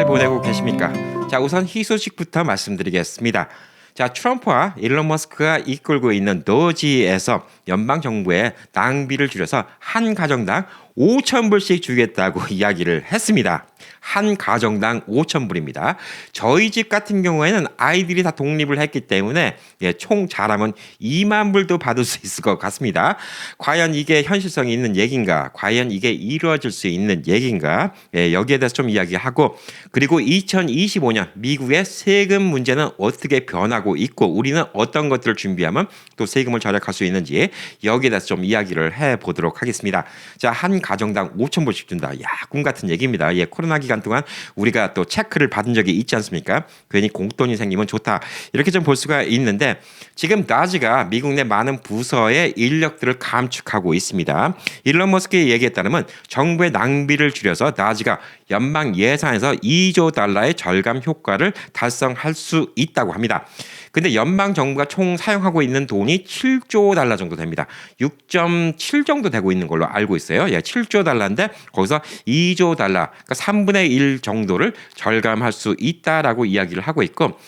잘 보내고 계십니까? 자, 우선 희소식부터 말씀드리겠습니다. 자, 트럼프와 일론 머스크가 이끌고 있는 도지에서 연방 정부의 낭비를 줄여서 한 가정당 5,000불씩 주겠다고 이야기를 했습니다. 한 가정당 5,000불입니다. 저희 집 같은 경우에는 아이들이 다 독립을 했기 때문에 총 잘하면 2만 불도 받을 수 있을 것 같습니다. 과연 이게 현실성이 있는 얘기인가? 과연 이게 이루어질 수 있는 얘기인가? 여기에 대해서 좀 이야기하고, 그리고 2025년 미국의 세금 문제는 어떻게 변하고 있고 우리는 어떤 것들을 준비하면 또 세금을 절약할 수 있는지 여기에 대해서 좀 이야기를 해보도록 하겠습니다. 자, 한 가정당 5,000불씩 준다. 야, 꿈 같은 얘기입니다. 코로나 기간 동안 우리가 또 체크를 받은 적이 있지 않습니까? 괜히 공돈이 생기면 좋다. 이렇게 좀 볼 수가 있는데, 지금 나지가 미국 내 많은 부서의 인력들을 감축하고 있습니다. 일론 머스크의 얘기에 따르면 정부의 낭비를 줄여서 나지가 연방 예산에서 2조 달러의 절감 효과를 달성할 수 있다고 합니다. 근데 연방 정부가 총 사용하고 있는 돈이 7조 달러 정도 됩니다. 6.7 정도 되고 있는 걸로 알고 있어요. 7조 달러인데 거기서 2조 달러, 그러니까 3분의 1 정도를 절감할 수 있다라고 이야기를 하고 있고,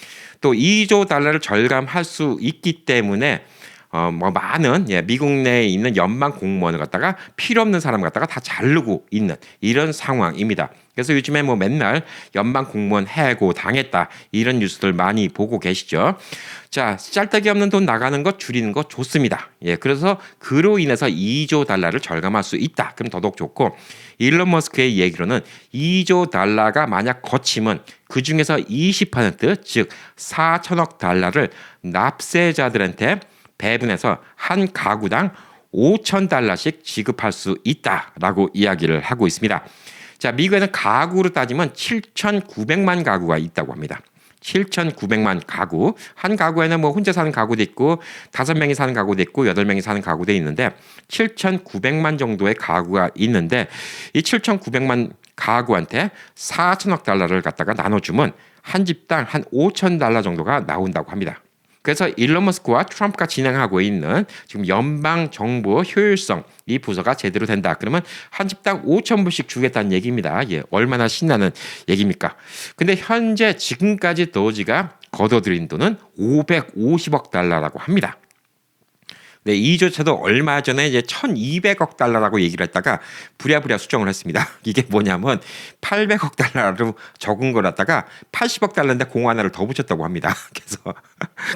또 2조 달러를 절감할 수 있기 때문에 많은 미국 내에 있는 연방 공무원을 갖다가 필요 없는 사람 갖다가 다 자르고 있는 이런 상황입니다. 그래서 요즘에 맨날 연방 공무원 해고 당했다 이런 뉴스들 많이 보고 계시죠. 자, 짤데기 없는 돈 나가는 것 줄이는 거 좋습니다. 그래서 그로 인해서 2조 달러를 절감할 수 있다. 그럼 더더욱 좋고, 일론 머스크의 얘기로는 2조 달러가 만약 거치면 그 중에서 20% 즉 4천억 달러를 납세자들한테 배분해서 한 가구당 5,000달러씩 지급할 수 있다라고 이야기를 하고 있습니다. 자, 미국에는 가구로 따지면 7,900만 가구가 있다고 합니다. 7,900만 가구. 한 가구에는 혼자 사는 가구도 있고 5명이 사는 가구도 있고 8명이 사는 가구도 있는데 7,900만 정도의 가구가 있는데, 이 7,900만 가구한테 4천억 달러를 갖다가 나눠주면 한 집당 한 5,000달러 정도가 나온다고 합니다. 그래서 일론 머스크와 트럼프가 진행하고 있는 지금 연방 정부 효율성 이 부서가 제대로 된다. 그러면 한 집당 5,000불씩 주겠다는 얘기입니다. 얼마나 신나는 얘기입니까? 근데 현재 지금까지 도지가 거둬들인 돈은 550억 달러라고 합니다. 네, 이조차도 얼마 전에 이제 1,200억 달러라고 얘기를 했다가 부랴부랴 수정을 했습니다. 이게 뭐냐면 800억 달러로 적은 걸 갖다가 80억 달러인데 공 하나를 더 붙였다고 합니다. 그래서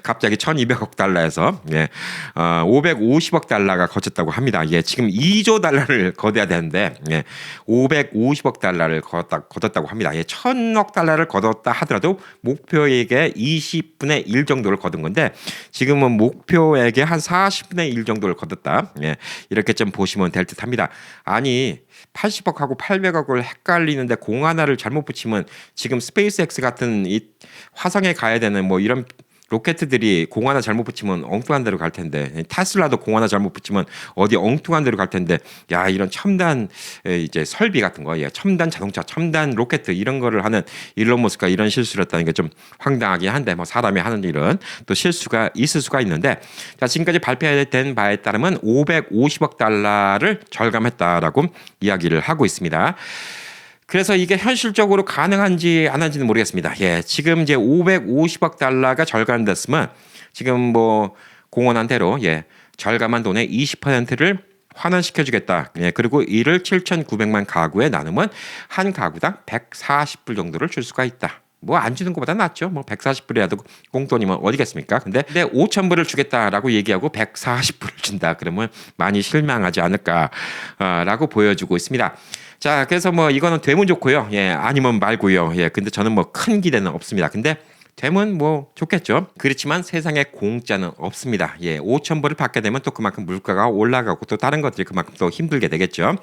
갑자기 1,200억 달러에서 550억 달러가 거쳤다고 합니다. 지금 2조 달러를 거둬야 되는데 550억 달러를 거뒀다고 합니다. 1,000억 달러를 거뒀다 하더라도 목표액의 20분의 1 정도를 거둔 건데, 지금은 목표액의 한 40분의 1 정도를 거뒀다. 이렇게 좀 보시면 될 듯합니다. 아니 80억하고 800억을 헷갈리는데 공 하나를 잘못 붙이면 지금 스페이스X 같은 이 화성에 가야 되는 이런 로켓들이 공 하나 잘못 붙이면 엉뚱한 데로 갈 텐데, 테슬라도 공 하나 잘못 붙이면 어디 엉뚱한 데로 갈 텐데, 이런 첨단 이제 설비 같은 거, 첨단 자동차, 첨단 로켓 이런 거를 하는 일론 머스크가 이런 실수를 했다는 게 좀 황당하긴 한데, 사람이 하는 일은 또 실수가 있을 수가 있는데, 자, 지금까지 발표된 바에 따르면 550억 달러를 절감했다라고 이야기를 하고 있습니다. 그래서 이게 현실적으로 가능한지 안 한지는 모르겠습니다. 지금 이제 550억 달러가 절감됐으면 지금 공언한 대로 절감한 돈의 20%를 환원시켜주겠다. 그리고 이를 7,900만 가구에 나누면 한 가구당 140불 정도를 줄 수가 있다. 안 주는 것보다 낫죠. 140불이라도 공돈이면 어디겠습니까? 근데 5,000불을 주겠다라고 얘기하고 140불을 준다. 그러면 많이 실망하지 않을까라고 보여주고 있습니다. 자, 그래서 이거는 되면 좋고요. 아니면 말고요. 근데 저는 큰 기대는 없습니다. 근데 되면 좋겠죠. 그렇지만 세상에 공짜는 없습니다. 5,000불을 받게 되면 또 그만큼 물가가 올라가고 또 다른 것들이 그만큼 또 힘들게 되겠죠.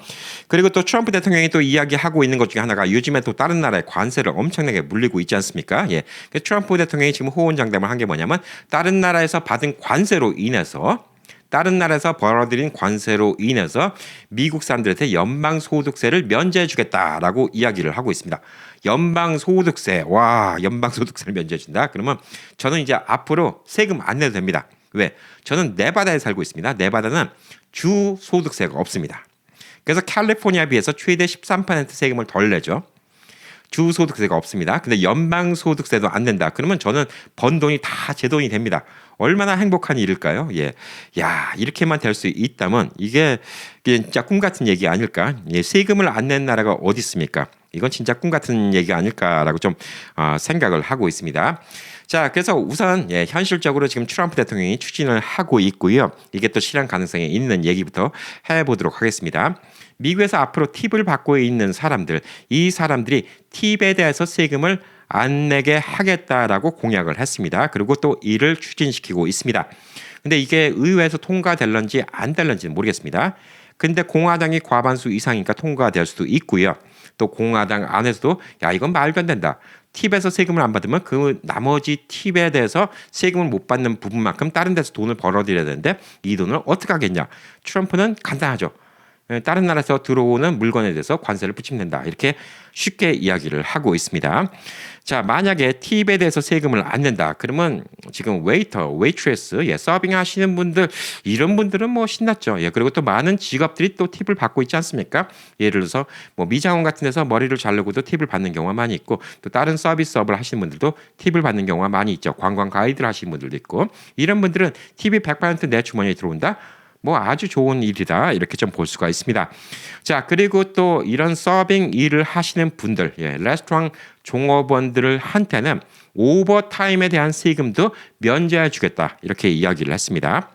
그리고 또 트럼프 대통령이 또 이야기하고 있는 것 중에 하나가 요즘에 또 다른 나라에 관세를 엄청나게 물리고 있지 않습니까? 그래서 트럼프 대통령이 지금 호언장담을 한 게 뭐냐면, 다른 나라에서 받은 관세로 인해서 다른 나라에서 벌어들인 관세로 인해서 미국 사람들한테 연방소득세를 면제해 주겠다라고 이야기를 하고 있습니다. 연방소득세, 연방소득세를 면제해 준다? 그러면 저는 이제 앞으로 세금 안 내도 됩니다. 왜? 저는 네바다에 살고 있습니다. 네바다는 주 소득세가 없습니다. 그래서 캘리포니아에 비해서 최대 13% 세금을 덜 내죠. 주소득세가 없습니다. 근데 연방소득세도 안 낸다. 그러면 저는 번 돈이 다 제 돈이 됩니다. 얼마나 행복한 일일까요? 예. 야, 이렇게만 될 수 있다면 이게 진짜 꿈 같은 얘기 아닐까? 예, 세금을 안 낸 나라가 어디 있습니까? 이건 진짜 꿈 같은 얘기 아닐까라고 좀 생각을 하고 있습니다. 자, 그래서 우선 현실적으로 지금 트럼프 대통령이 추진을 하고 있고요. 이게 또 실현 가능성이 있는 얘기부터 해보도록 하겠습니다. 미국에서 앞으로 팁을 받고 있는 사람들, 이 사람들이 팁에 대해서 세금을 안 내게 하겠다라고 공약을 했습니다. 그리고 또 이를 추진시키고 있습니다. 근데 이게 의회에서 통과될런지 안 될런지는 모르겠습니다. 근데 공화당이 과반수 이상이니까 통과될 수도 있고요. 또 공화당 안에서도 야, 이건 말도 안 된다. 팁에서 세금을 안 받으면 그 나머지 팁에 대해서 세금을 못 받는 부분만큼 다른 데서 돈을 벌어들여야 되는데 이 돈을 어떻게 하겠냐. 트럼프는 간단하죠. 다른 나라에서 들어오는 물건에 대해서 관세를 붙이면 된다. 이렇게 쉽게 이야기를 하고 있습니다. 자, 만약에 팁에 대해서 세금을 안 낸다. 그러면 지금 웨이터, 웨이트레스, 서빙 하시는 분들, 이런 분들은 뭐 신났죠. 그리고 또 많은 직업들이 또 팁을 받고 있지 않습니까? 예를 들어서 뭐 미장원 같은 데서 머리를 자르고도 팁을 받는 경우가 많이 있고 또 다른 서비스업을 하시는 분들도 팁을 받는 경우가 많이 있죠. 관광 가이드를 하시는 분들도 있고 이런 분들은 팁이 100%내 주머니에 들어온다. 뭐 아주 좋은 일이다 이렇게 좀 볼 수가 있습니다. 자, 그리고 또 이런 서빙 일을 하시는 분들, 레스토랑 종업원들을 한테는 오버타임에 대한 세금도 면제해 주겠다 이렇게 이야기를 했습니다.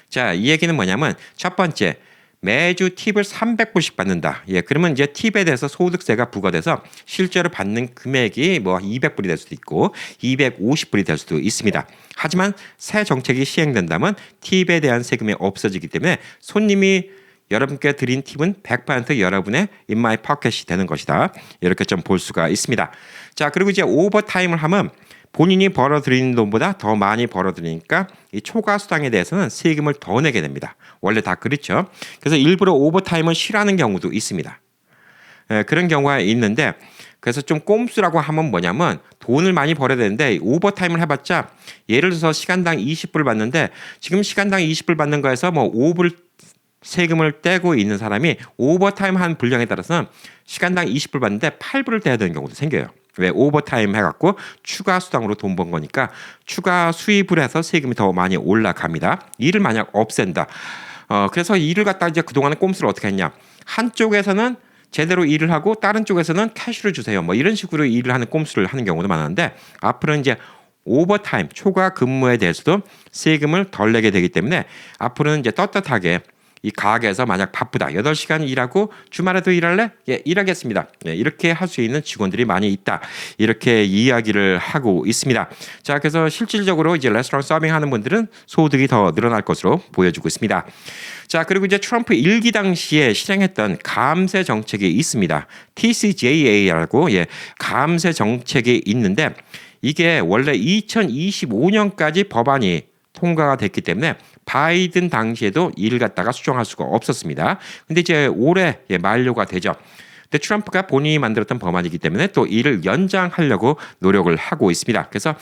자, 이 얘기는 뭐냐면 첫 번째, 매주 팁을 300불씩 받는다. 그러면 이제 팁에 대해서 소득세가 부과돼서 실제로 받는 금액이 뭐 200불이 될 수도 있고 250불이 될 수도 있습니다. 하지만 새 정책이 시행된다면 팁에 대한 세금이 없어지기 때문에 손님이 여러분께 드린 팁은 100% 여러분의 in my pocket이 되는 것이다. 이렇게 좀 볼 수가 있습니다. 자, 그리고 이제 오버타임을 하면 본인이 벌어들이는 돈보다 더 많이 벌어들이니까 이 초과 수당에 대해서는 세금을 더 내게 됩니다. 원래 다 그렇죠. 그래서 일부러 오버타임을 싫어하는 경우도 있습니다. 그런 경우가 있는데 그래서 좀 꼼수라고 하면 뭐냐면 돈을 많이 벌어야 되는데 오버타임을 해봤자 예를 들어서 시간당 20불 받는데 지금 시간당 20불 받는 거에서 뭐 5불 세금을 떼고 있는 사람이 오버타임 한 분량에 따라서는 시간당 20불 받는데 8불을 떼야 되는 경우도 생겨요. 왜? 오버타임 해갖고 추가 수당으로 돈 번 거니까 추가 수입을 해서 세금이 더 많이 올라갑니다. 이를 만약 없앤다. 그래서 일을 갖다 이제 그동안은 꼼수를 어떻게 했냐. 한쪽에서는 제대로 일을 하고 다른 쪽에서는 캐시를 주세요. 뭐 이런 식으로 일을 하는 꼼수를 하는 경우도 많았는데 앞으로는 이제 오버타임, 초과 근무에 대해서도 세금을 덜 내게 되기 때문에 앞으로는 이제 떳떳하게 이 가게에서 만약 바쁘다. 8시간 일하고 주말에도 일할래? 일하겠습니다. 이렇게 할 수 있는 직원들이 많이 있다. 이렇게 이야기를 하고 있습니다. 자, 그래서 실질적으로 이제 레스토랑 서빙하는 분들은 소득이 더 늘어날 것으로 보여주고 있습니다. 자, 그리고 이제 트럼프 일기 당시에 실행했던 감세 정책이 있습니다. TCJA라고 감세 정책이 있는데 이게 원래 2025년까지 법안이 통과가 됐기 때문에 바이든 당시에도 이를 갖다가 수정할 수가 없었습니다. 근데 이제 올해 만료가 되죠. 근데 트럼프가 본인이 만들었던 법안이기 때문에 또 이를 연장하려고 노력을 하고 있습니다. 그래서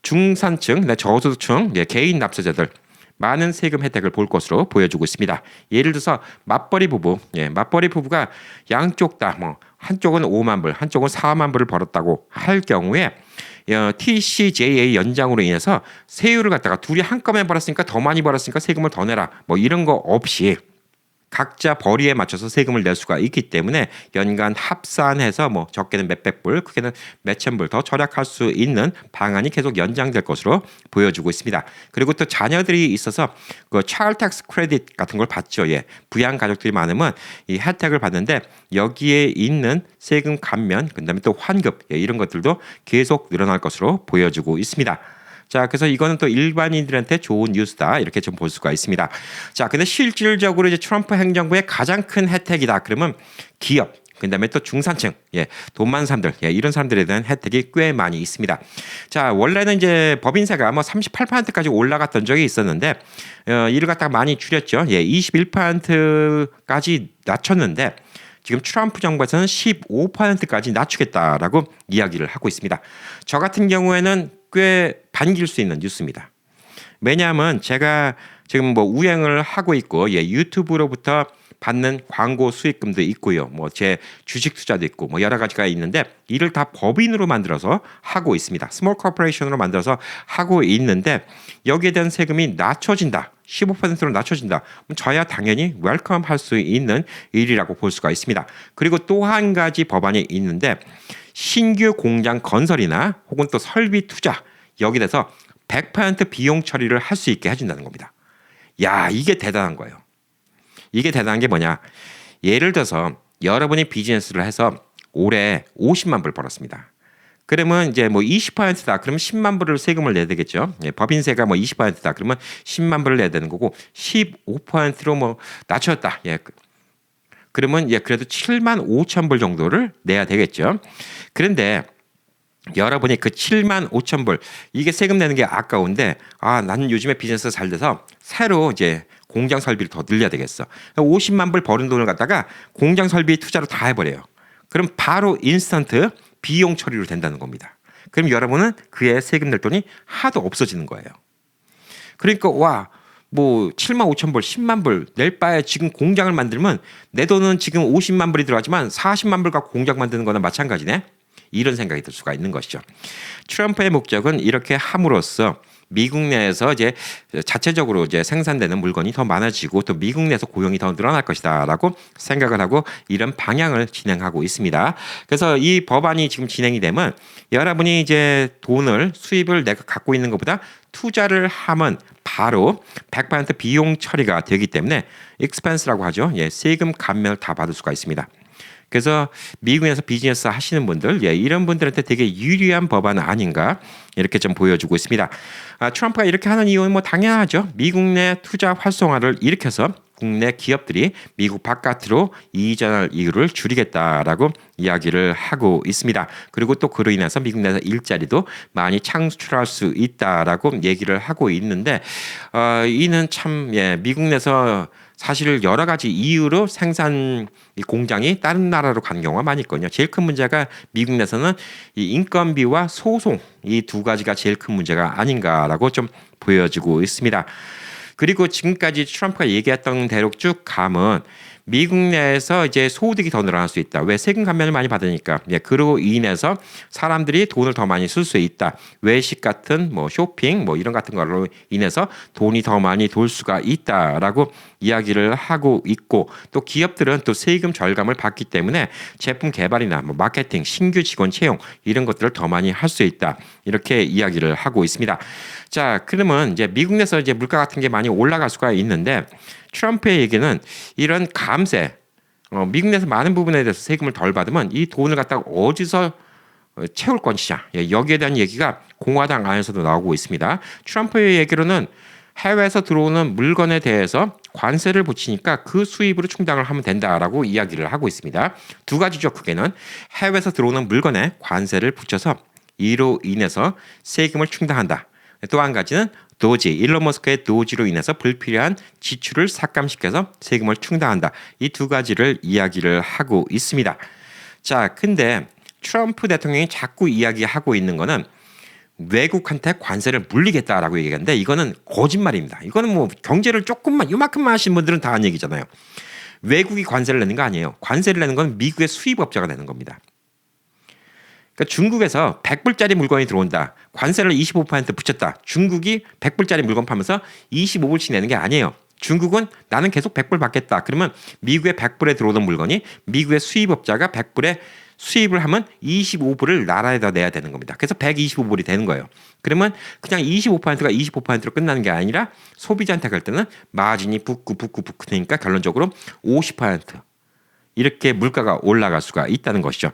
중산층, 저소득층, 개인 납세자들 많은 세금 혜택을 볼 것으로 보여주고 있습니다. 예를 들어서 맞벌이 부부가 양쪽 다 뭐 한쪽은 5만 불, 한쪽은 4만 불을 벌었다고 할 경우에 TCJA 연장으로 인해서 세율을 갖다가 둘이 한꺼번에 벌었으니까 더 많이 벌었으니까 세금을 더 내라. 뭐 이런 거 없이 각자 벌이에 맞춰서 세금을 낼 수가 있기 때문에 연간 합산해서 뭐 적게는 몇백 불, 크게는 몇천 불 더 절약할 수 있는 방안이 계속 연장될 것으로 보여주고 있습니다. 그리고 또 자녀들이 있어서 그 child tax credit 같은 걸 받죠. 부양 가족들이 많으면 이 혜택을 받는데 여기에 있는 세금 감면, 그다음에 또 환급 이런 것들도 계속 늘어날 것으로 보여주고 있습니다. 자, 그래서 이거는 또 일반인들한테 좋은 뉴스다 이렇게 좀 볼 수가 있습니다. 자, 근데 실질적으로 이제 트럼프 행정부의 가장 큰 혜택이다 그러면 기업, 그다음에 또 중산층, 돈 많은 사람들, 이런 사람들에 대한 혜택이 꽤 많이 있습니다. 자, 원래는 이제 법인세가 뭐 38%까지 올라갔던 적이 있었는데 이를 갖다가 많이 줄였죠. 21%까지 낮췄는데 지금 트럼프 정부에서는 15%까지 낮추겠다라고 이야기를 하고 있습니다. 저 같은 경우에는 꽤 반길 수 있는 뉴스입니다. 왜냐하면 제가 지금 뭐 우행을 하고 있고 유튜브로부터 받는 광고 수익금도 있고요. 뭐 제 주식 투자도 있고 뭐 여러 가지가 있는데 이를 다 법인으로 만들어서 하고 있습니다. 스몰 코퍼레이션으로 만들어서 하고 있는데 여기에 대한 세금이 낮춰진다. 15%로 낮춰진다. 저야 당연히 웰컴 할 수 있는 일이라고 볼 수가 있습니다. 그리고 또 한 가지 법안이 있는데 신규 공장 건설이나 혹은 또 설비 투자 여기 대해서 100% 비용 처리를 할 수 있게 해준다는 겁니다. 야, 이게 대단한 거예요. 이게 대단한 게 뭐냐? 예를 들어서 여러분이 비즈니스를 해서 올해 50만 불 벌었습니다. 그러면 이제 뭐 20%다. 그러면 10만 불을 세금을 내야 되겠죠. 예, 법인세가 뭐 20%다. 그러면 10만 불을 내야 되는 거고 15%로 뭐 낮췄다. 예. 그러면 예, 그래도 7만 5천 불 정도를 내야 되겠죠. 그런데 여러분이 그 7만 5천 불 이게 세금 내는 게 아까운데 나는 요즘에 비즈니스가 잘 돼서 새로 이제 공장 설비를 더 늘려야 되겠어. 50만 불 버는 돈을 갖다가 공장 설비 투자로 다 해버려요. 그럼 바로 인스턴트 비용 처리로 된다는 겁니다. 그럼 여러분은 그에 세금 낼 돈이 하도 없어지는 거예요. 그러니까 뭐 7만 5천 불, 10만 불 낼 바에 지금 공장을 만들면 내 돈은 지금 50만 불이 들어가지만 40만 불 갖고 공장 만드는 거나 마찬가지네. 이런 생각이 들 수가 있는 것이죠. 트럼프의 목적은 이렇게 함으로써 미국 내에서 이제 자체적으로 이제 생산되는 물건이 더 많아지고 또 미국 내에서 고용이 더 늘어날 것이다라고 생각을 하고 이런 방향을 진행하고 있습니다. 그래서 이 법안이 지금 진행이 되면 여러분이 이제 돈을 수입을 내가 갖고 있는 것보다 투자를 하면 바로 100% 비용 처리가 되기 때문에 expense라고 하죠. 예, 세금 감면을 다 받을 수가 있습니다. 그래서 미국에서 비즈니스 하시는 분들, 이런 분들한테 되게 유리한 법안 아닌가 이렇게 좀 보여주고 있습니다. 트럼프가 이렇게 하는 이유는 뭐 당연하죠. 미국 내 투자 활성화를 일으켜서 국내 기업들이 미국 바깥으로 이전할 이유를 줄이겠다라고 이야기를 하고 있습니다. 그리고 또 그로 인해서 미국 내에서 일자리도 많이 창출할 수 있다라고 얘기를 하고 있는데 이는 참 미국 내에서 사실 여러 가지 이유로 생산 공장이 다른 나라로 가는 경우가 많이 있거든요. 제일 큰 문제가 미국 내에서는 이 인건비와 소송 이 두 가지가 제일 큰 문제가 아닌가라고 좀 보여지고 있습니다. 그리고 지금까지 트럼프가 얘기했던 대로 쭉 가면 미국 내에서 이제 소득이 더 늘어날 수 있다. 왜 세금 감면을 많이 받으니까. 그로 인해서 사람들이 돈을 더 많이 쓸 수 있다. 외식 같은 뭐 쇼핑 뭐 이런 같은 걸로 인해서 돈이 더 많이 돌 수가 있다라고 이야기를 하고 있고 또 기업들은 또 세금 절감을 받기 때문에 제품 개발이나 뭐 마케팅, 신규 직원 채용 이런 것들을 더 많이 할 수 있다. 이렇게 이야기를 하고 있습니다. 자, 그러면 이제 미국 내에서 이제 물가 같은 게 많이 올라갈 수가 있는데 트럼프의 얘기는 이런 감세, 미국 내에서 많은 부분에 대해서 세금을 덜 받으면 이 돈을 갖다가 어디서 채울 것이냐. 여기에 대한 얘기가 공화당 안에서도 나오고 있습니다. 트럼프의 얘기로는 해외에서 들어오는 물건에 대해서 관세를 붙이니까 그 수입으로 충당을 하면 된다라고 이야기를 하고 있습니다. 두 가지죠. 크게는 해외에서 들어오는 물건에 관세를 붙여서 이로 인해서 세금을 충당한다. 또 한 가지는 도지, 일론 머스크의 도지로 인해서 불필요한 지출을 삭감시켜서 세금을 충당한다. 이 두 가지를 이야기를 하고 있습니다. 자, 근데 트럼프 대통령이 자꾸 이야기하고 있는 거는 외국한테 관세를 물리겠다라고 얘기하는데 이거는 거짓말입니다. 이거는 뭐 경제를 조금만 요만큼만 하신 분들은 다 아는 얘기잖아요. 외국이 관세를 내는 거 아니에요. 관세를 내는 건 미국의 수입업자가 내는 겁니다. 그러니까 중국에서 100불짜리 물건이 들어온다. 관세를 25% 붙였다. 중국이 100불짜리 물건 파면서 25불씩 내는 게 아니에요. 중국은 나는 계속 100불 받겠다. 그러면 미국의 100불에 들어오던 물건이 미국의 수입업자가 100불에 수입을 하면 25불을 나라에다 내야 되는 겁니다. 그래서 125불이 되는 거예요. 그러면 그냥 25%가 25%로 끝나는 게 아니라 소비자한테 갈 때는 마진이 붙고 되니까 결론적으로 50% 이렇게 물가가 올라갈 수가 있다는 것이죠.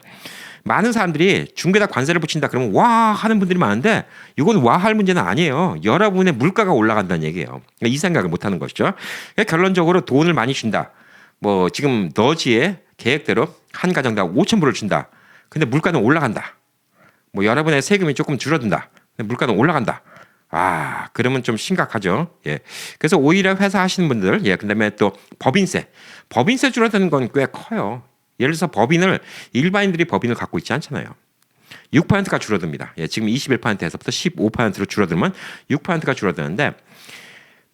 많은 사람들이 중국에다 관세를 붙인다 그러면 와 하는 분들이 많은데 이건 와 할 문제는 아니에요. 여러분의 물가가 올라간다는 얘기예요. 이 생각을 못 하는 것이죠. 결론적으로 돈을 많이 준다. 뭐 지금 너지의 계획대로 한 가정당 5천 불을 준다. 근데 물가는 올라간다. 뭐 여러분의 세금이 조금 줄어든다. 근데 물가는 올라간다. 그러면 좀 심각하죠. 그래서 오히려 회사 하시는 분들, 그다음에 또 법인세 줄어드는 건 꽤 커요. 예를 들어서 일반인들이 법인을 갖고 있지 않잖아요. 6%가 줄어듭니다. 지금 21%에서부터 15%로 줄어들면 6%가 줄어드는데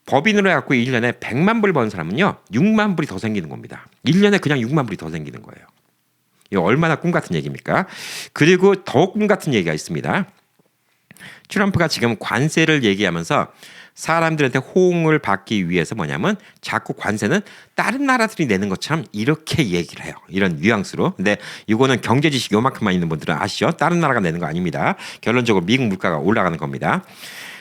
법인으로 해갖고 1년에 100만 불 버는 사람은요 6만 불이 더 생기는 겁니다. 1년에 그냥 6만 불이 더 생기는 거예요. 이거 얼마나 꿈 같은 얘기입니까? 그리고 더 꿈 같은 얘기가 있습니다. 트럼프가 지금 관세를 얘기하면서 사람들한테 호응을 받기 위해서 뭐냐면 자꾸 관세는 다른 나라들이 내는 것처럼 이렇게 얘기를 해요. 이런 뉘앙스로. 근데 이거는 경제 지식 요만큼만 있는 분들은 아시죠? 다른 나라가 내는 거 아닙니다. 결론적으로 미국 물가가 올라가는 겁니다.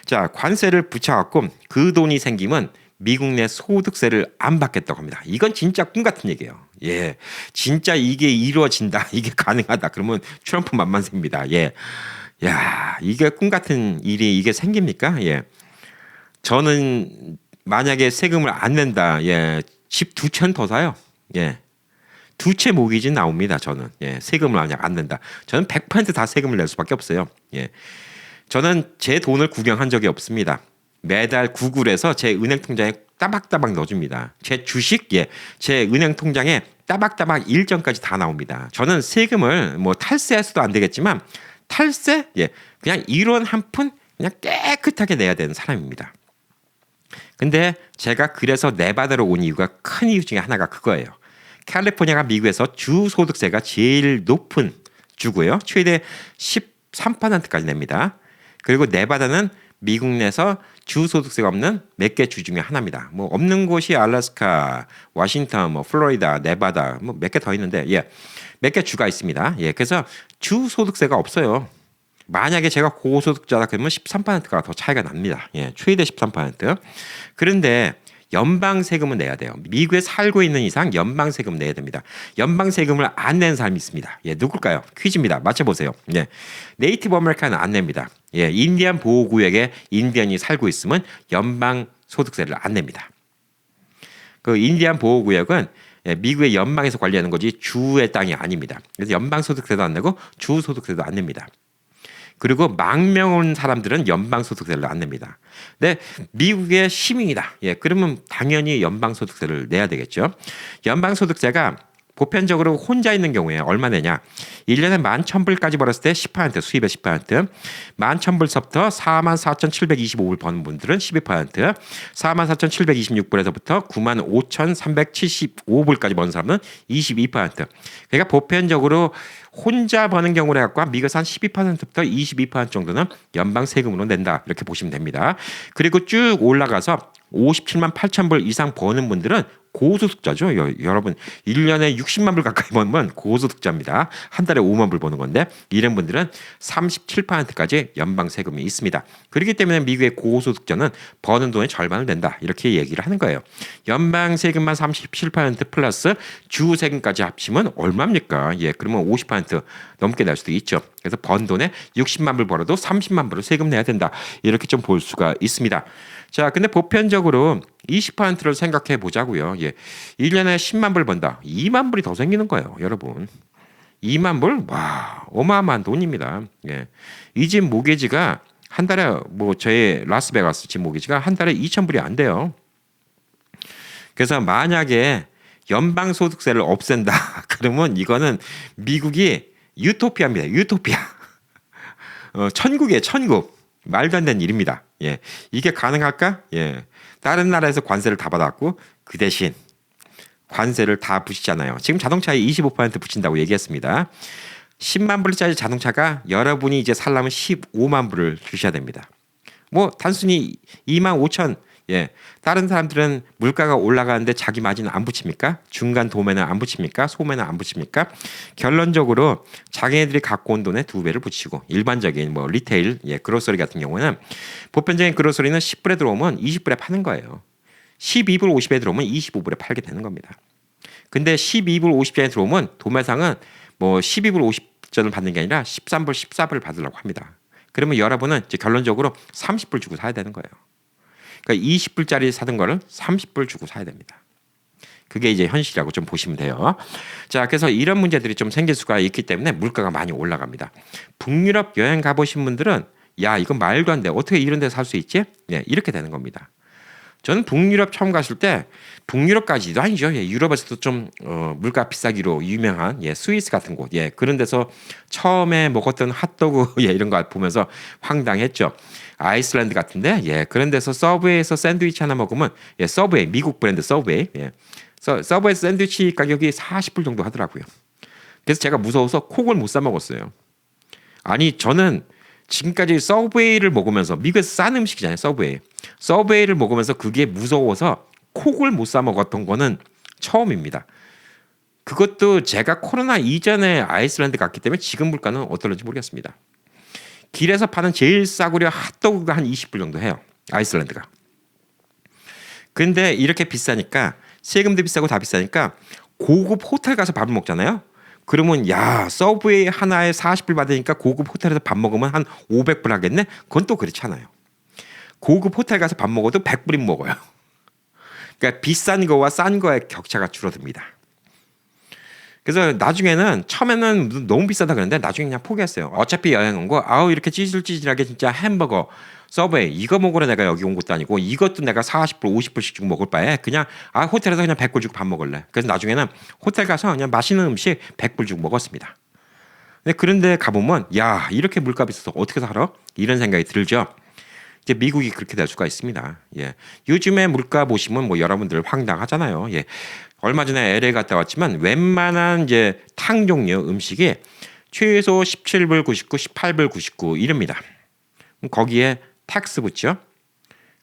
자, 관세를 붙여갖고 그 돈이 생기면 미국 내 소득세를 안 받겠다고 합니다. 이건 진짜 꿈 같은 얘기예요. 예, 진짜 이게 이루어진다, 이게 가능하다. 그러면 트럼프 만만세입니다. 예, 야, 이게 꿈 같은 일이 이게 생깁니까? 예, 저는 만약에 세금을 안 낸다, 예, 집 2채는 더 사요. 예, 2채 모기지 나옵니다. 저는 예, 세금을 만약 안 낸다. 저는 100%다 세금을 낼 수밖에 없어요. 예, 저는 제 돈을 구경한 적이 없습니다. 매달 구글에서 제 은행 통장에 따박따박 넣어줍니다. 제 주식, 예, 제 은행 통장에 따박따박 일정까지 다 나옵니다. 저는 세금을 뭐 탈세해서도 안 되겠지만 탈세, 예, 그냥 1원 한 푼 그냥 깨끗하게 내야 되는 사람입니다. 근데 제가 그래서 네바다로 온 이유가 큰 이유 중에 하나가 그거예요. 캘리포니아가 미국에서 주 소득세가 제일 높은 주고요. 최대 13%까지 냅니다. 그리고 네바다는 미국 내에서 주소득세가 없는 몇 개 주 중에 하나입니다. 뭐 없는 곳이 알래스카, 워싱턴, 뭐 플로리다, 네바다, 뭐 몇 개 더 있는데, 예, 몇 개 주가 있습니다. 예, 그래서 주소득세가 없어요. 만약에 제가 고소득자다 그러면 13%가 더 차이가 납니다. 예, 최대 13%. 그런데 연방 세금은 내야 돼요. 미국에 살고 있는 이상 연방 세금 내야 됩니다. 연방 세금을 안 내는 사람이 있습니다. 예, 누굴까요? 퀴즈입니다. 맞춰보세요. 예, 네이티브 아메리카는 안 냅니다. 예, 인디안 보호구역에 인디언이 살고 있으면 연방 소득세를 안 냅니다. 그 인디안 보호구역은 미국의 연방에서 관리하는 거지 주의 땅이 아닙니다. 그래서 연방 소득세도 안 내고 주 소득세도 안 냅니다. 그리고 망명 온 사람들은 연방소득세를 안 냅니다. 근데 미국의 시민이다. 예, 그러면 당연히 연방소득세를 내야 되겠죠. 연방소득세가 보편적으로 혼자 있는 경우에 얼마 내냐? 1년에 11,000불까지 벌었을 때 10%, 수입의 10%, 11,000불서부터 44,725불 버는 분들은 12%, 44,726불에서부터 95,375불까지 버는 사람은 22%. 그러니까 보편적으로 혼자 버는 경우를 갖고 미국에서 한 12%부터 22% 정도는 연방 세금으로 낸다. 이렇게 보시면 됩니다. 그리고 쭉 올라가서 57만 8천 불 이상 버는 분들은 고소득자죠. 여러분 1년에 60만 불 가까이 벌면 고소득자입니다. 한 달에 5만 불 버는 건데 이런 분들은 37%까지 연방 세금이 있습니다. 그렇기 때문에 미국의 고소득자는 버는 돈의 절반을 낸다. 이렇게 얘기를 하는 거예요. 연방 세금만 37% 플러스 주 세금까지 합치면 얼마입니까? 예, 그러면 50% 넘게 낼 수도 있죠. 그래서 번 돈에 60만 불 벌어도 30만 불을 세금 내야 된다. 이렇게 좀 볼 수가 있습니다. 자, 근데 보편적으로 20%를 생각해 보자고요. 예. 1년에 10만 불 번다. 2만 불이 더 생기는 거예요, 여러분. 2만 불? 와, 어마어마한 돈입니다. 예. 이 집 모기지가 한 달에 뭐 저의 라스베가스 집 모기지가 한 달에 2,000불이 안 돼요. 그래서 만약에 연방 소득세를 없앤다. 그러면 이거는 미국이 유토피아입니다. 유토피아. 천국이에요, 천국. 말도 안 되는 일입니다. 예, 이게 가능할까? 예, 다른 나라에서 관세를 다 받았고 그 대신 관세를 다 붙이잖아요. 지금 자동차에 25% 붙인다고 얘기했습니다. 10만 불짜리 자동차가 여러분이 이제 살려면 15만 불을 주셔야 됩니다. 뭐 단순히 2만 5천, 예, 다른 사람들은 물가가 올라가는데 자기 마진은 안 붙입니까? 중간 도매는 안 붙입니까? 소매는 안 붙입니까? 결론적으로 자기네들이 갖고 온 돈에 2배를 붙이고 일반적인 뭐 리테일, 예, 그로서리 같은 경우는 보편적인 그로서리는 10불에 들어오면 20불에 파는 거예요. 12불 50에 들어오면 25불에 팔게 되는 겁니다. 근데 12불 50전에 들어오면 도매상은 뭐 12불 50전을 받는 게 아니라 13불 14불을 받으려고 합니다. 그러면 여러분은 이제 결론적으로 30불 주고 사야 되는 거예요. 그러니까 20불짜리 사던 거를 30불 주고 사야 됩니다. 그게 이제 현실이라고 좀 보시면 돼요. 자, 그래서 이런 문제들이 좀 생길 수가 있기 때문에 물가가 많이 올라갑니다. 북유럽 여행 가보신 분들은 야, 이건 말도 안 돼. 어떻게 이런 데 살 수 있지? 네, 이렇게 되는 겁니다. 저는 북유럽 처음 갔을 때 북유럽까지도 아니죠. 예, 유럽에서도 좀 물가 비싸기로 유명한 예, 스위스 같은 곳, 예, 그런 데서 처음에 먹었던 핫도그 예, 이런 거 보면서 황당했죠. 아이슬란드 같은데 예, 그런 데서 서브웨이에서 샌드위치 하나 먹으면 예, 서브웨이 미국 브랜드 서브웨이 예, 서브웨이 샌드위치 가격이 40불 정도 하더라고요. 그래서 제가 무서워서 콕을 못 사 먹었어요. 아니 저는 지금까지 서브웨이를 먹으면서 미국에서 싼 음식이잖아요. 서브웨이를 먹으면서 그게 무서워서 콕을 못 사 먹었던 거는 처음입니다. 그것도 제가 코로나 이전에 아이슬란드 갔기 때문에 지금 물가는 어떨지 모르겠습니다. 길에서 파는 제일 싸구려 핫도그가 한 20불 정도 해요. 아이슬란드가. 근데 이렇게 비싸니까 세금도 비싸고 다 비싸니까 고급 호텔 가서 밥을 먹잖아요. 그러면 야 서브웨이 하나에 40불 받으니까 고급 호텔에서 밥 먹으면 한 500불 하겠네? 그건 또 그렇지 않아요. 고급 호텔 가서 밥 먹어도 100불이면 먹어요. 그러니까 비싼 거와 싼 거의 격차가 줄어듭니다. 그래서 나중에는 처음에는 너무 비싸다 그랬는데 나중에 그냥 포기했어요. 어차피 여행 온 거 아우 이렇게 찌질찌질하게 진짜 햄버거 서브웨이 이거 먹으러 내가 여기 온 것도 아니고 이것도 내가 40불 50불씩 주고 먹을 바에 그냥 호텔에서 그냥 100불 주고 밥 먹을래. 그래서 나중에는 호텔 가서 그냥 맛있는 음식 100불 주고 먹었습니다. 근데 그런데 가보면 야 이렇게 물가 비싸서 어떻게 살아? 이런 생각이 들죠. 이제 미국이 그렇게 될 수가 있습니다. 예. 요즘에 물가 보시면 뭐 여러분들 황당하잖아요. 예. 얼마 전에 LA 갔다 왔지만 웬만한 이제 탕 종류 음식이 최소 17불 99, 18불 99 이럽니다. 거기에 텍스 붙죠.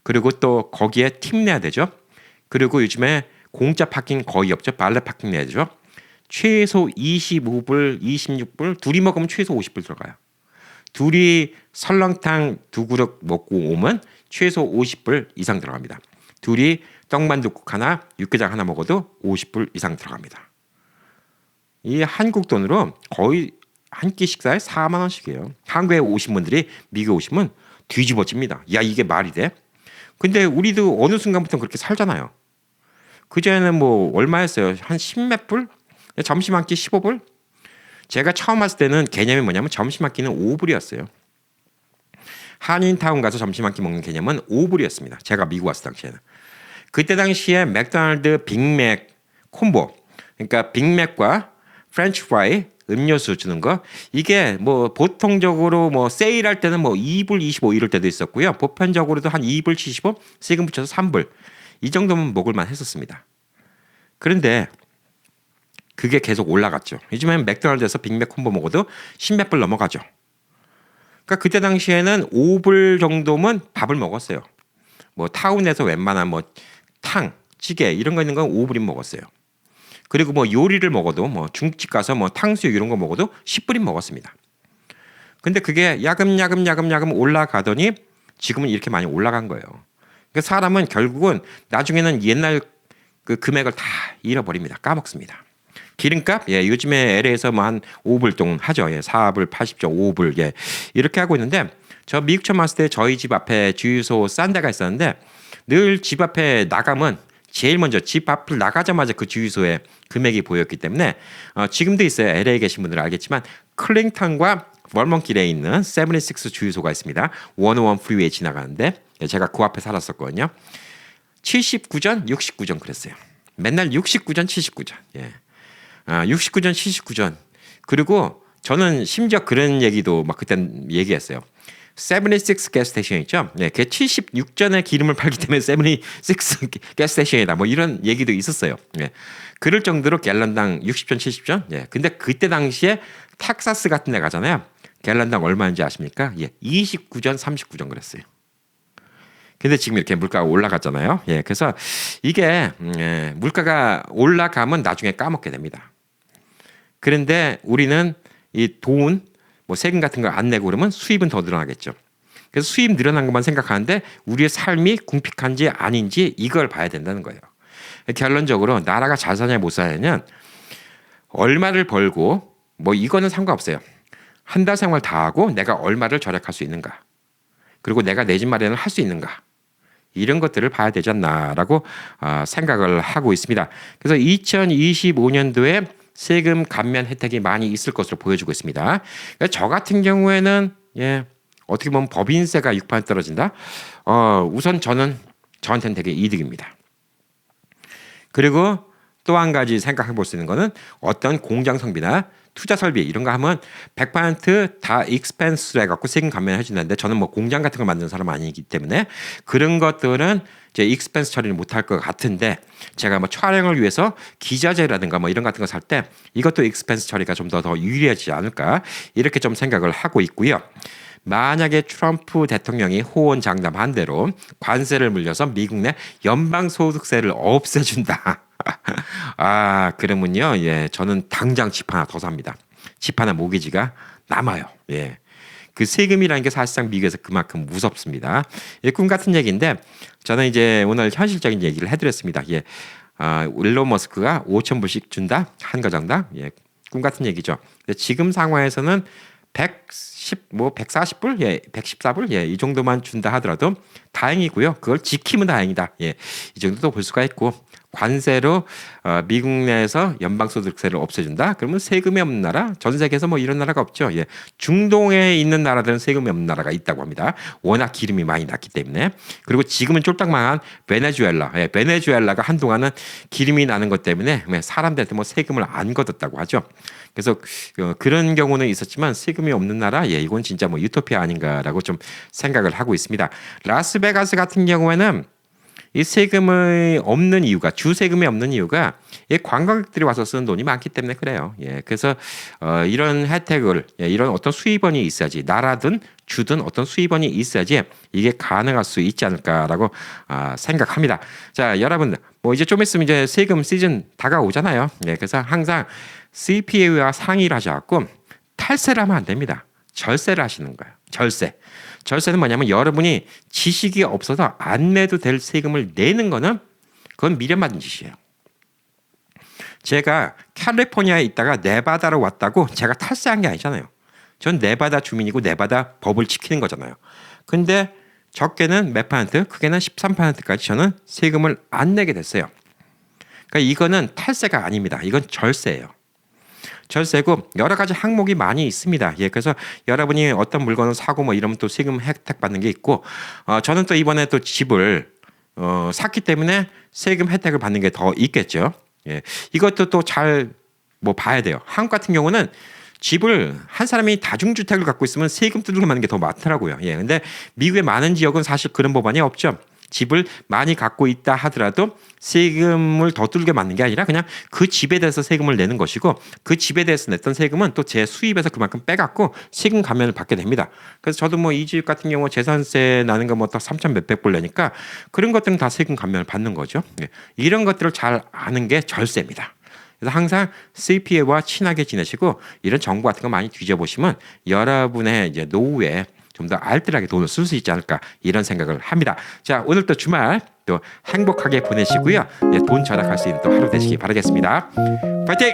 그리고 또 거기에 팁 내야 되죠. 그리고 요즘에 공짜 파킹 거의 없죠. 발렛 파킹 내야 되죠. 최소 25불, 26불, 둘이 먹으면 최소 50불 들어가요. 둘이 설렁탕 두 그릇 먹고 오면 최소 50불 이상 들어갑니다. 둘이 떡만둣국 하나, 육개장 하나 먹어도 50불 이상 들어갑니다. 이 한국 돈으로 거의 한 끼 식사에 4만 원씩이에요. 한국에 오신 분들이 미국에 오시면 뒤집어집니다. 야 이게 말이 돼? 근데 우리도 어느 순간부터 그렇게 살잖아요. 그전에는 뭐 얼마였어요? 한 10몇 불? 점심 한 끼 15불? 제가 처음 왔을 때는 개념이 뭐냐면 점심 한 끼는 5불이었어요. 한인타운 가서 점심 한 끼 먹는 개념은 5불이었습니다. 제가 미국 왔을 당시에는. 그때 당시에 맥도날드 빅맥 콤보, 그러니까 빅맥과 프렌치 프라이 음료수 주는 거 이게 뭐 보통적으로 뭐 세일할 때는 뭐 2불 25 이럴 때도 있었고요. 보편적으로도 한 2불 75 세금 붙여서 3불 이 정도면 먹을만 했었습니다. 그런데 그게 계속 올라갔죠. 요즘엔 맥도날드에서 빅맥 콤보 먹어도 10몇 불 넘어가죠. 그러니까 그때 당시에는 5불 정도면 밥을 먹었어요. 뭐 타운에서 웬만한 뭐 탕, 찌개 이런 거 있는 건 5불이면 먹었어요. 그리고 뭐 요리를 먹어도 뭐 중국집 가서 뭐 탕수육 이런 거 먹어도 10불이면 먹었습니다. 근데 그게 야금야금 올라가더니 지금은 이렇게 많이 올라간 거예요. 그러니까 사람은 결국은 나중에는 옛날 그 금액을 다 잃어버립니다. 까먹습니다. 기름값 예 요즘에 LA에서 뭐 한 5불 동 하죠. 예 4불 80점 5불 예 이렇게 하고 있는데 저 미국 처음 왔을 때 저희 집 앞에 주유소 싼 데가 있었는데 늘 집 앞에 나가면 제일 먼저 집 앞을 나가자마자 그 주유소에 금액이 보였기 때문에 지금도 있어요. LA에 계신 분들은 알겠지만 클링턴과 월먼길에 있는 76 주유소가 있습니다. 101 프리웨이 지나가는데 제가 그 앞에 살았었거든요. 79전, 69전 그랬어요. 맨날 69전, 79전. 예. 69전, 79전. 그리고 저는 심지어 그런 얘기도 막 그땐 얘기했어요. 76 가스스테이션 있죠? 네, 그게 76전에 기름을 팔기 때문에 76 가스스테이션이다. 뭐 이런 얘기도 있었어요. 예. 그럴 정도로 갤런당 60전, 70전. 예. 근데 그때 당시에 텍사스 같은 데 가잖아요. 갤런당 얼마인지 아십니까? 예. 29전, 39전 그랬어요. 근데 지금 이렇게 물가가 올라갔잖아요. 예. 그래서 이게 물가가 올라가면 나중에 까먹게 됩니다. 그런데 우리는 이 돈 뭐 세금 같은 걸 안 내고 그러면 수입은 더 늘어나겠죠. 그래서 수입 늘어난 것만 생각하는데 우리의 삶이 궁핍한지 아닌지 이걸 봐야 된다는 거예요. 결론적으로 나라가 잘 사냐 못 사냐는 얼마를 벌고 뭐 이거는 상관없어요. 한 달 생활 다 하고 내가 얼마를 절약할 수 있는가. 그리고 내가 내 집 마련을 할 수 있는가. 이런 것들을 봐야 되지 않나라고 생각을 하고 있습니다. 그래서 2025년도에 세금 감면 혜택이 많이 있을 것으로 보여지고 있습니다. 그러니까 저 같은 경우에는 어떻게 보면 법인세가 6% 떨어진다. 우선 저는 저한테는 되게 이득입니다. 그리고 또 한 가지 생각해 볼 수 있는 거는 어떤 공장 성비나 투자 설비 이런 거 하면 100%다 익스펜스로 해갖고 세금 감면해 준다는데 저는 뭐 공장 같은 걸 만드는 사람 아니기 때문에 그런 것들은 이제 익스펜스 처리를 못할 것 같은데 제가 뭐 촬영을 위해서 기자재라든가 뭐 이런 같은 거 살 때 이것도 익스펜스 처리가 좀 더 유리하지 않을까 이렇게 좀 생각을 하고 있고요. 만약에 트럼프 대통령이 호언장담한 대로 관세를 물려서 미국 내 연방소득세를 없애준다. 아, 그러면요, 예, 저는 당장 집 하나 더 삽니다. 집 하나 모기지가 남아요. 예. 그 세금이라는 게 사실상 미국에서 그만큼 무섭습니다. 예, 꿈 같은 얘기인데 저는 이제 오늘 현실적인 얘기를 해드렸습니다. 예, 일론 머스크가 5,000불씩 준다 한 가정당. 예, 꿈 같은 얘기죠. 근데 지금 상황에서는 140불, 예, 114불, 예, 이 정도만 준다 하더라도 다행이고요. 그걸 지키면 다행이다. 예, 이 정도도 볼 수가 있고 관세로 미국 내에서 연방소득세를 없애준다. 그러면 세금이 없는 나라, 전 세계에서 뭐 이런 나라가 없죠. 예, 중동에 있는 나라들은 세금이 없는 나라가 있다고 합니다. 워낙 기름이 많이 났기 때문에. 그리고 지금은 쫄딱 망한 베네수엘라, 예, 베네수엘라가 한동안은 기름이 나는 것 때문에 사람들한테 뭐 세금을 안 걷었다고 하죠. 그래서 그런 경우는 있었지만 세금이 없는 나라, 예, 이건 진짜 뭐 유토피아 아닌가라고 좀 생각을 하고 있습니다. 라스베가스 같은 경우에는 이 세금이 없는 이유가 주 세금이 없는 이유가 이 관광객들이 와서 쓰는 돈이 많기 때문에 그래요. 예, 그래서 이런 혜택을 이런 어떤 수입원이 있어야지 나라든 주든 어떤 수입원이 있어야지 이게 가능할 수 있지 않을까라고 생각합니다. 자, 여러분 뭐 이제 좀 있으면 이제 세금 시즌 다가오잖아요. 예, 그래서 항상 CPA와 상의를 하셔갖고 탈세를 하면 안 됩니다. 절세를 하시는 거예요. 절세. 절세는 뭐냐면 여러분이 지식이 없어서 안 내도 될 세금을 내는 거는 그건 미련받은 짓이에요. 제가 캘리포니아에 있다가 네바다로 왔다고 제가 탈세한 게 아니잖아요. 전 네바다 주민이고 네바다 법을 지키는 거잖아요. 근데 적게는 몇 퍼센트, 크게는 13%까지 저는 세금을 안 내게 됐어요. 그러니까 이거는 탈세가 아닙니다. 이건 절세예요. 절세고 여러 가지 항목이 많이 있습니다. 예, 그래서 여러분이 어떤 물건을 사고 뭐 이러면 또 세금 혜택 받는 게 있고, 저는 또 이번에 또 집을 샀기 때문에 세금 혜택을 받는 게 더 있겠죠. 예, 이것도 또 잘 뭐 봐야 돼요. 한국 같은 경우는 집을 한 사람이 다중주택을 갖고 있으면 세금 두들겨 맞는 게 더 많더라고요. 예, 근데 미국의 많은 지역은 사실 그런 법안이 없죠. 집을 많이 갖고 있다 하더라도 세금을 더 두들겨 맞는 게 아니라 그냥 그 집에 대해서 세금을 내는 것이고 그 집에 대해서 냈던 세금은 또 제 수입에서 그만큼 빼갖고 세금 감면을 받게 됩니다. 그래서 저도 뭐 이 집 같은 경우 재산세 나는 거 뭐 딱 3천 몇백 불 내니까 그런 것들은 다 세금 감면을 받는 거죠. 이런 것들을 잘 아는 게 절세입니다. 그래서 항상 CPA와 친하게 지내시고 이런 정보 같은 거 많이 뒤져보시면 여러분의 이제 노후에 좀 더 알뜰하게 돈을 쓸 수 있지 않을까 이런 생각을 합니다. 자, 오늘 또 주말 또 행복하게 보내시고요. 예, 돈 절약할 수 있는 또 하루 되시기 바라겠습니다. 파이팅!